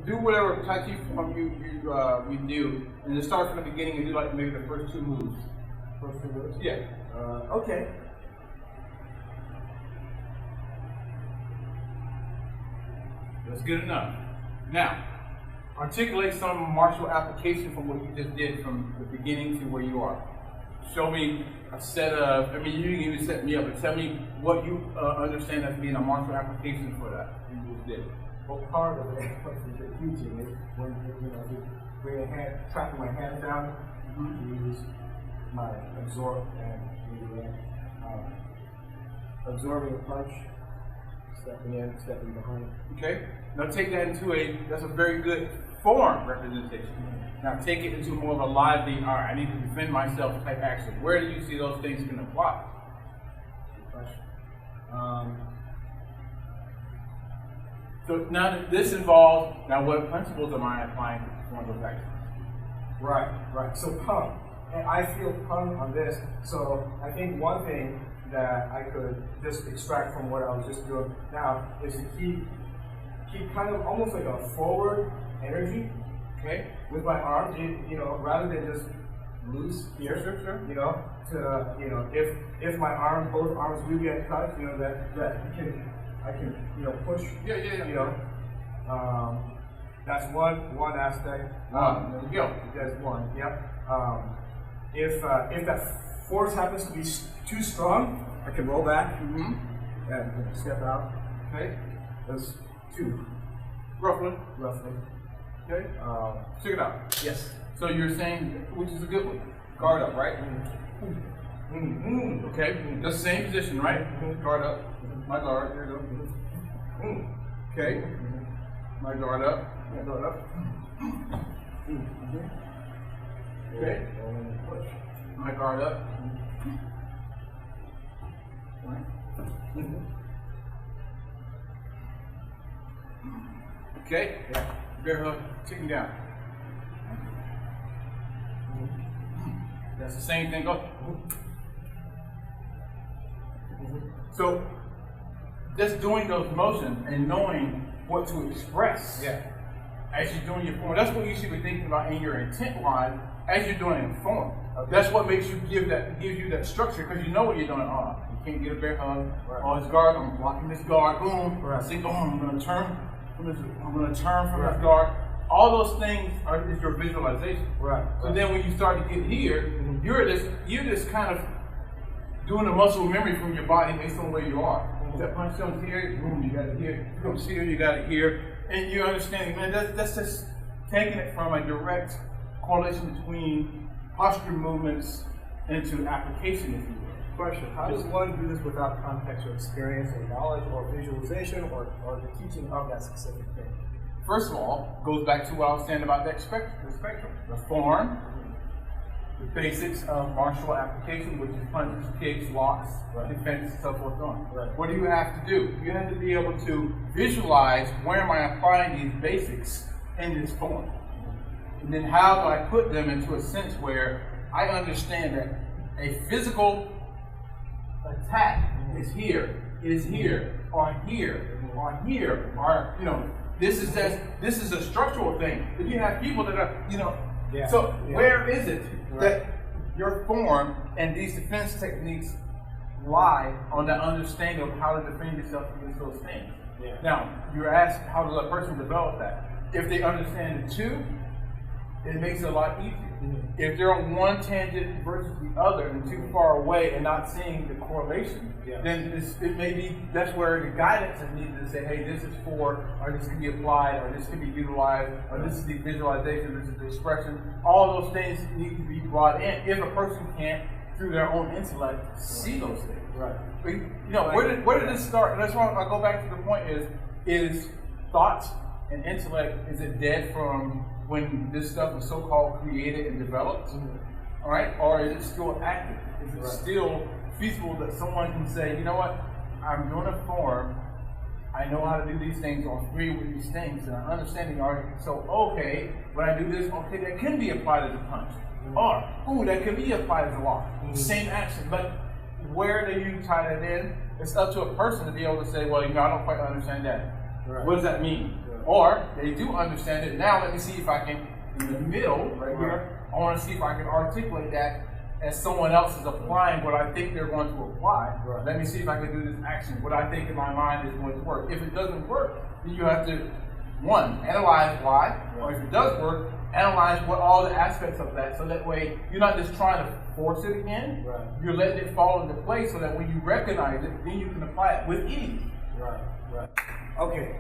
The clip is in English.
do whatever Tai Chi form you do, and just start from the beginning and do like maybe the first two moves. First two moves? Yeah. Okay. That's good enough. Now, articulate some martial application from what you just did from the beginning to where you are. Show me a set of, I mean, you can even set me up, but tell me what you understand as being a martial application for that you just did. Well, part of it, what you're teaching is when you bring a hand, trapping my hands down, use my absorb and absorbing a punch, stepping in, stepping behind. Okay? Now take that into that's a very good form representation. Now take it into more of a lively, all right, I need to defend myself type action. Where do you see those things can apply? Good question. So now that this involves, now what principles am I applying to perform those actions? Right. So pump. And I feel pump on this. So I think one thing that I could just extract from what I was just doing now is to keep kind of almost like a forward energy, okay, with my arms, rather than just loose here, sure. If my both arms do get cut, that I can push, that's one aspect. There you go. That's one, yep. If that force happens to be too strong, I can roll back and step out. Okay. That's two. Roughly. Okay. Check it out. Yes. So you're saying, which is a good one, guard up, right? Okay. That's the same position, right? Guard up. My guard. Here you go. Okay. My guard up. My guard up. Okay. My guard up. Okay. Bear hug, chicken down. That's the same thing. Go. So, just doing those motions and knowing what to express as you're doing your form. That's what you should be thinking about in your intent line as you're doing it in form. Okay. That's what makes you gives you that structure, because you know what you're doing. You can't get a bear hug. Oh, his guard. I'm blocking this guard. Boom. Right. See, boom. I'm going to turn from this guard. All those things is your visualization. Right. So then when you start to get here, you're just kind of doing the muscle memory from your body based on where you are. That punch comes here, boom, you got it here. It comes here, you got it here. And you're understanding, man, that's just taking it from a direct correlation between posture movements into application, if you will. Question, how does one do this without context or experience or knowledge or visualization or the teaching of that specific thing? First of all, goes back to what I was saying about the spectrum. The form, the basics of martial application, which is punches, kicks, locks, defense, and so forth on. Right. What do you have to do? You have to be able to visualize where am I applying these basics in this form. And then how do I put them into a sense where I understand that a physical attack is here, or this is a structural thing. If you have people that are, where is it that your form and these defense techniques lie on that understanding of how to defend yourself against those things? Yeah. Now, you're asked, how does a person develop that? If they understand the two, it makes it a lot easier. If they're on one tangent versus the other and too far away and not seeing the correlation, then it may be that's where the guidance is needed to say, hey, this is for, or this can be applied, or this can be utilized, or this is the visualization, this is the expression. All those things need to be brought in if a person can't, through their own intellect, see those things. Right. But, where did this start? And that's why I go back to the point is thought and intellect, is it dead from when this stuff was so-called created and developed, all right? Or is it still active? Is it still feasible that someone can say, you know what, I'm doing a form, I know how to do these things, or agree with these things, and I'm understanding the argument. So, okay, when I do this, okay, that can be applied as a punch. Or, that can be applied as a lock. Same action, but where do you tie that in? It's up to a person to be able to say, well, I don't quite understand that. Right. What does that mean? Or they do understand it. Now let me see if I can, in the middle, right here, I want to see if I can articulate that as someone else is applying what I think they're going to apply. Let me see if I can do this action, what I think in my mind is going to work. If it doesn't work, then you have to, one, analyze why, or if it does work, analyze what all the aspects of that, so that way you're not just trying to force it again, you're letting it fall into place so that when you recognize it, then you can apply it with ease. Okay.